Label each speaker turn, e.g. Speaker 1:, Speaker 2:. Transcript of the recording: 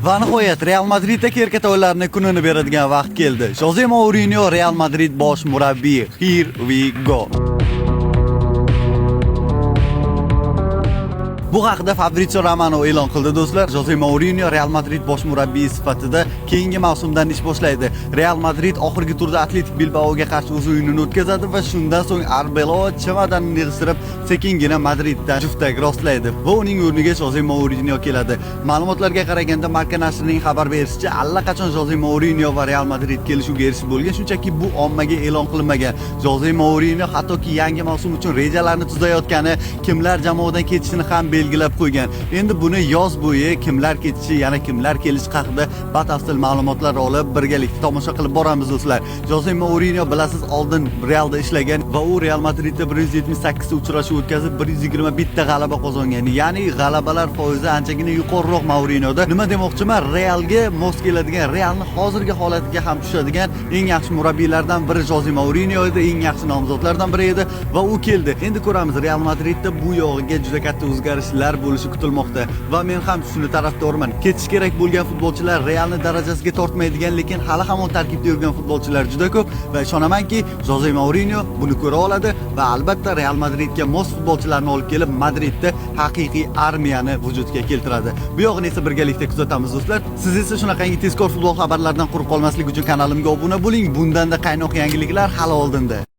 Speaker 1: Va nihoyat Real Madridda kerkat o'yinlarini kunini beradigan vaqt keldi. Jose Mourinho Real Madrid bosh murabbiyi. Here we go. Bu haqda Fabrizio Romano e'lon qildi do'stlar. Jose Mourinho Real Madrid bosh murabbiyi sifatida keyingi mavsumdan ish boshlaydi. Real Madrid oxirgi turda Atletik Bilbao'ga qarshi o'z o'yinini o'tkazadi va shundan so'ng Arbeloa chamadanini yig'ishtirib sekingina Madriddan juftak rostlaydi va uning o'rniga Jose Mourinho keladi. Ma'lumotlarga qaraganda Marca nashrining xabar berishicha, allaqachon Jose Mourinho va Real Madrid kelishuvga erishib bo'lgan, shunchaki bu ommaga e'lon qilinmagan. Jose Mourinho hattoki yangi mavsum uchun rejalarni tuzayotgani, kimlar jamoadan ketishini ham belgilab qo'ygan. Endi buni yoz bo'yi kimlar ketishi, yana kimlar kelishi haqida batafsil ma'lumotlar olib birgalikda tomosha qilib boramiz do'stlar. Jose Mourinho bilasiz oldin Realda ishlagan va u Real Madridda 178 ta uchrashuv o'tkazib 121 ta g'alaba qozongan. Ya'ni g'alabalar foizi anchagina yuqoriroq Mourinhoda. Nima demoqchiman? Realga mos keladigan, Realni hozirgi holatiga ham tushadigan eng yaxshi murabbiylardan biri Jose Mourinho edi, eng yaxshi nomzodlardan biri edi va u keldi. Endi ko'ramiz Real Madridda bu yog'iga juda katta o'zgarishlar bo'lishi kutilmoqda va men ham shuni tarafdorman. Ketish kerak bo'lgan futbolchilar Realni darajasiga tortmaydigan, lekin hali hamon tarkibda yurgan futbolchilar juda ko'p va ishonamanki, Jose Mourinho buni ko'ra oladi va albatta Real Madridga mos futbolchilarni olib kelib Madridda haqiqiy armiyani vujudga keltiradi. Bu yog'ini esa birgalikda kuzatamiz do'stlar. Siz esa shunaqangi tezkor futbol xabarlaridan quruq qolmaslik uchun kanalimga obuna bo'ling. Bundanda qaynoq yangiliklar hali oldinda.